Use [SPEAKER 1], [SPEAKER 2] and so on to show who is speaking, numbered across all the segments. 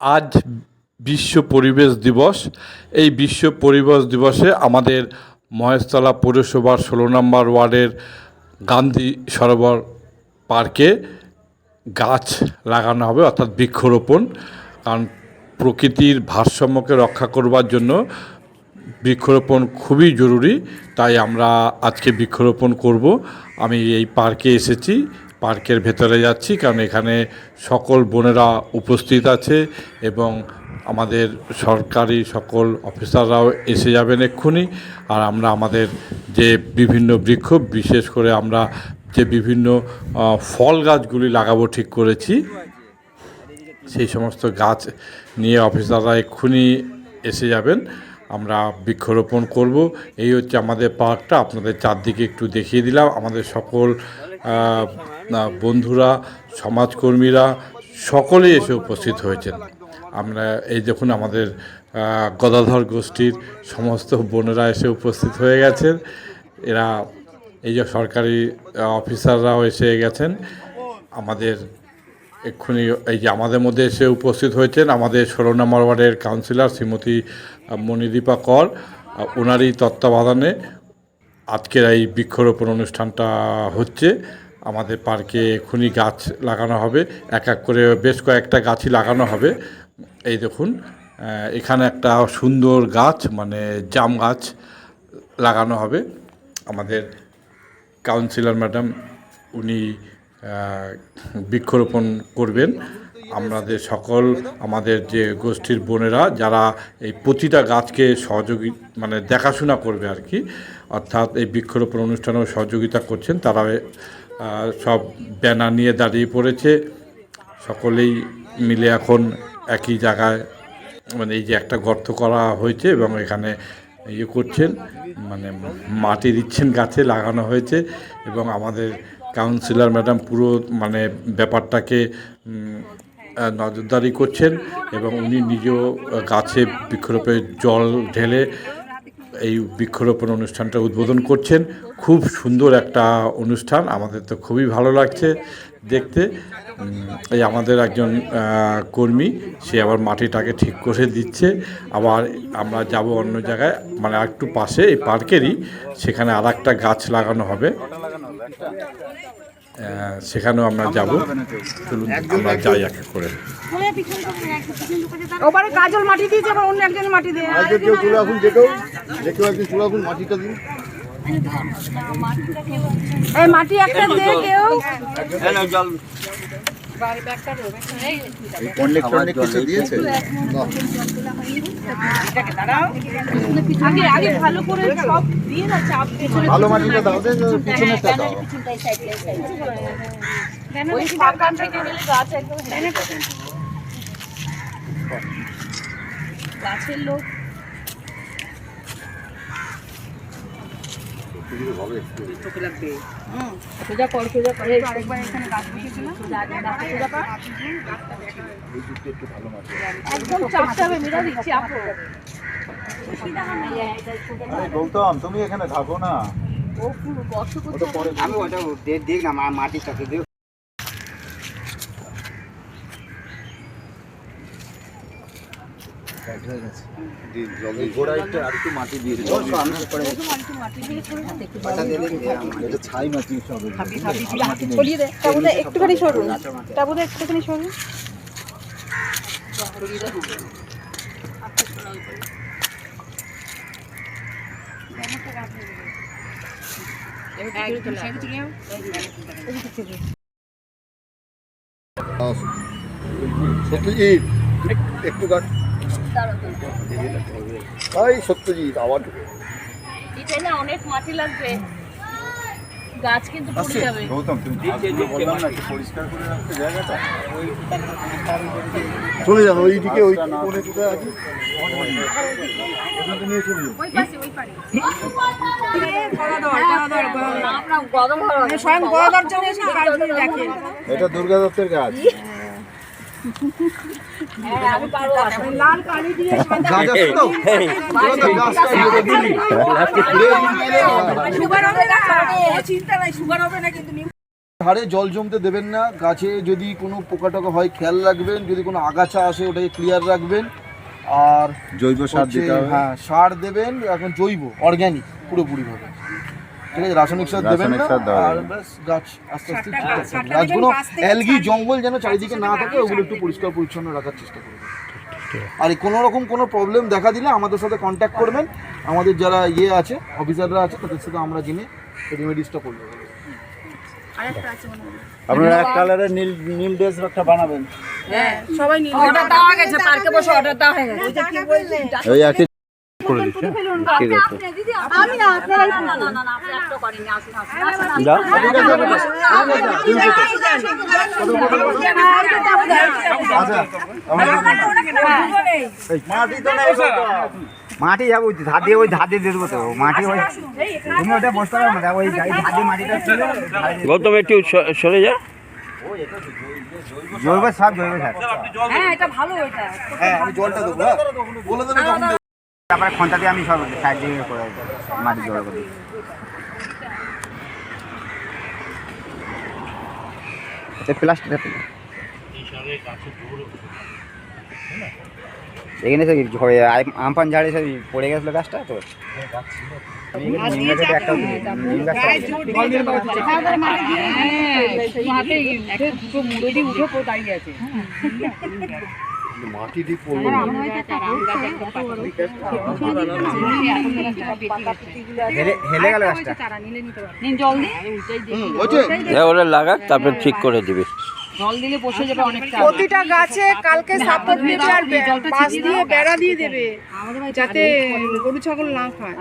[SPEAKER 1] আজ বিশ্ব পরিবেশ দিবস। এই বিশ্ব পরিবেশ দিবসে আমাদের মহেশতলা পৌরসভার 16 নম্বর ওয়ার্ডের গান্ধী সরোবর পার্কে গাছ লাগানো হবে, অর্থাৎ বৃক্ষরোপণ। কারণ প্রকৃতির ভারসাম্যকে রক্ষা করবার জন্য বৃক্ষরোপণ খুবই জরুরি, তাই আমরা আজকে বৃক্ষরোপণ করব। আমি এই পার্কে এসেছি, পার্কের ভেতরে যাচ্ছি, কারণ এখানে সকল বোনেরা উপস্থিত আছে এবং আমাদের সরকারি সকল অফিসাররাও এসে যাবেন এক্ষুনি। আর আমরা আমাদের যে বিভিন্ন বৃক্ষ, বিশেষ করে আমরা যে বিভিন্ন ফল গাছগুলি লাগাবো ঠিক করেছি, সেই সমস্ত গাছ নিয়ে অফিসাররা এক্ষুনি এসে যাবেন। আমরা বৃক্ষরোপণ করব। এই হচ্ছে আমাদের পার্কটা, আপনাদের চারদিকে একটু দেখিয়ে দিলাম। আমাদের সকল বন্ধুরা, সমাজকর্মীরা সকলেই এসে উপস্থিত হয়েছেন। আমরা এই দেখুন, আমাদের গদাধর গোষ্ঠীর সমস্ত বোনেরা এসে উপস্থিত হয়ে গেছেন। এরা এই যে সরকারি অফিসাররাও এসে গেছেন। আমাদের এক্ষুনি এই যে আমাদের মধ্যে এসে উপস্থিত হয়েছেন আমাদের 16 নম্বর ওয়ার্ডের কাউন্সিলর শ্রীমতী মণিদীপা কর। ওনারই তত্ত্বাবধানে আজকের এই বৃক্ষরোপণ অনুষ্ঠানটা হচ্ছে। আমাদের পার্কে এক্ষুনি গাছ লাগানো হবে, এক এক করে বেশ কয়েকটা গাছই লাগানো হবে। এই দেখুন, এখানে একটা সুন্দর গাছ, মানে জাম গাছ লাগানো হবে। আমাদের কাউন্সিলর ম্যাডাম উনি বৃক্ষরোপণ করবেন। আমাদের যে গোষ্ঠীর বোনেরা যারা এই প্রতিটা গাছকে মানে দেখাশোনা করবে আর কি, অর্থাৎ এই বৃক্ষরোপণ অনুষ্ঠানেও সহযোগিতা করছেন, তারা সব ব্যানার নিয়ে দাঁড়িয়ে পড়েছে। সকলেই মিলে এখন একই জায়গায়, মানে এই যে একটা গর্ত করা হয়েছে এবং এখানে করছেন, মানে মাটি দিচ্ছেন, গাছে লাগানো হয়েছে। এবং আমাদের কাউন্সিলর ম্যাডাম পুরো মানে ব্যাপারটাকে নজরদারি করছেন এবং উনি নিজেও গাছে বৃক্ষরোপণে জল ঢেলে এই বৃক্ষরোপণ অনুষ্ঠানটা উদ্বোধন করছেন। খুব সুন্দর একটা অনুষ্ঠান, আমাদের তো খুবই ভালো লাগছে দেখতে। এই আমাদের একজন কর্মী, সে আবার মাটিটাকে ঠিক করে দিচ্ছে। আবার আমরা যাব অন্য জায়গায়, মানে একটু পাশে এই পার্কেরই, সেখানে আর একটা গাছ লাগানো হবে, সেখানেও আমরা যাব। চলুন আমরা যাই এক এক করে।
[SPEAKER 2] ওপারে কাজল মাটি দিয়েছে, আবার অন্য একজনের মাটি দিয়ে
[SPEAKER 3] কেউ চলে আসুন, যে কেউ একদিন চলে আসুন, মাটিটা দিন।
[SPEAKER 2] এই মাটি একটা দিয়ে কেউ আগে ভালো করে সব দিয়ে না, চাপ দিয়ে
[SPEAKER 3] ভালো মাটিটা দাও, পিছনেরটা দাও।
[SPEAKER 2] ওই বাগান থেকে গেলে গাছ একদম গাছের লোক সোজা কর, সোজা করে আরেকবার এখানে গাছ বসিয়েছিলাম, একদম চাপতে হবে, মেরা দিচ্ছি আপু।
[SPEAKER 3] গৌতম, তুমি এখানে থাকো না,
[SPEAKER 2] ও পুরো কষ্ট করছে।
[SPEAKER 4] আমি ওটা দেখ না, মাটির সাথে দিও।
[SPEAKER 3] গোড়াইটা আর একটু মাটি দিয়ে দিও। ছাই মাটি সব
[SPEAKER 2] ছড়িয়ে দে, তাবুতে একটুখানি সরুন, তাবুতে একটুখানি সরুন।
[SPEAKER 3] সত্যজিৎ, একটু গাছ। সত্যজিৎ আবার
[SPEAKER 2] এটা না অনেক মাটি লাগবে, গাছ কিন্তু পড়ে যাবে।
[SPEAKER 3] গৌতম, তুমি বললাম না একটু পরিষ্কার করে রাখতে জায়গাটা। চলে যান ওইদিকে, ওই কোণে কোথায় আছে নিয়ে চলে যান। এটা দুর্গা দত্তের গাছ।
[SPEAKER 2] লাল কালি দিয়ে সুগার হবে না, চিন্তা নাই, সুগার হবে না কিন্তু।
[SPEAKER 3] ধারে জল জমতে দেবেন না। গাছে যদি কোনো পোকা টোকা হয় খেয়াল রাখবেন, যদি কোনো আগাছা আসে ওটাকে ক্লিয়ার রাখবেন। আর
[SPEAKER 5] জৈব সার
[SPEAKER 3] হচ্ছে,
[SPEAKER 5] দিতে হবে।
[SPEAKER 3] হ্যাঁ সার দেবেন এখন জৈব অর্গ্যানিক পুরোপুরিভাবে, ঠিক আছে? রাসায়নিক সার দেবেন না।
[SPEAKER 5] রাসায়নিক সার দেওয়া
[SPEAKER 3] আর
[SPEAKER 5] যাবে না।
[SPEAKER 3] ব্যাস গাছ আস্তে আস্তে ঠিক আছে। গাছগুলো অ্যালগি জঙ্গল যেন চারিদিকে না থাকে ওগুলো একটু পরিষ্কার পরিচ্ছন্ন রাখার চেষ্টা করবেন। আর কোনো রকম কোনো প্রবলেম দেখা দিলে আমাদের সাথে কন্ট্যাক্ট করবেন। আমাদের যারা আছে অফিসাররা আছে তাদের সাথে আমরা জেনে রেমেডিসটা করবো।
[SPEAKER 5] আপনারা এক কালারের নীল নীল ড্রেস একটা বানাবেন।
[SPEAKER 2] সবাই নিয়ে অর্ডার দেওয়া গেছে, পার্কে বসে অর্ডার দেওয়া হয়ে গেছে। ওইটা কি বললেন?
[SPEAKER 5] ওই একই করে দিচ্ছি। ঠিক আছে
[SPEAKER 2] আমি না আপনারা না না না আপনি একটা করেননি, আসুন আসুন
[SPEAKER 5] যাও।
[SPEAKER 4] মাটি যাবো ধার দিয়ে দিয়ে দেবো তো মাটি ওই তুমি ওটা বসতে পারো না, ওই ধার দিয়ে মাটিটা ছিল।
[SPEAKER 6] গৌতম একটু সরে যা।
[SPEAKER 4] জৈব সার
[SPEAKER 2] হ্যাঁ এটা ভালো, এটা
[SPEAKER 3] হ্যাঁ আমি জলটা দেবো, হ্যাঁ বলে দেবেন কখন দেবো।
[SPEAKER 4] তারপরে খন্তা দিয়ে আমি সব সাইড দিয়ে করে মাটি জোগাড় করি। প্লাস্টিক এখানে সব আমপান ঝাড়ে সব পড়ে গেছিলো গাছটা তো
[SPEAKER 3] মাটি ঠিক পড়লো
[SPEAKER 4] হেলে গেল গাছটা।
[SPEAKER 2] জল দিয়ে
[SPEAKER 6] হ্যাঁ, ওরা লাগাক, তারপর ঠিক করে দিবি।
[SPEAKER 2] জল দিলে বসে যাবে অনেকটা।
[SPEAKER 7] প্রতিটা গাছে কালকে সাপোর্ট দেবে আর পাশ দিয়ে বেড়া দিয়ে দেবে যাতে গরু ছাগল না খায়।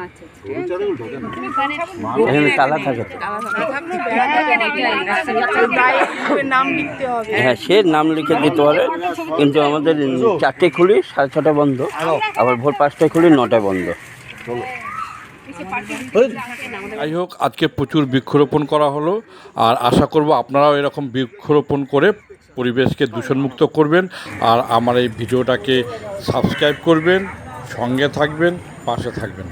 [SPEAKER 6] এখানে তালা থাকে তো।
[SPEAKER 7] নাম লিখতে হবে।
[SPEAKER 6] হ্যাঁ, সে নাম লিখে দিতে পারে, কিন্তু আমাদের 4টে খুলি, 6:30 বন্ধ, আবার ভোর 5টায় খুলি, 9টায় বন্ধ।
[SPEAKER 1] যাই হোক, আজকে প্রচুর বৃক্ষরোপণ করা হলো, আর আশা করব আপনারাও এরকম বৃক্ষরোপণ করে পরিবেশকে দূষণমুক্ত করবেন। আর আমার এই ভিডিওটাকে সাবস্ক্রাইব করবেন, সঙ্গে থাকবেন, পাশে থাকবেন।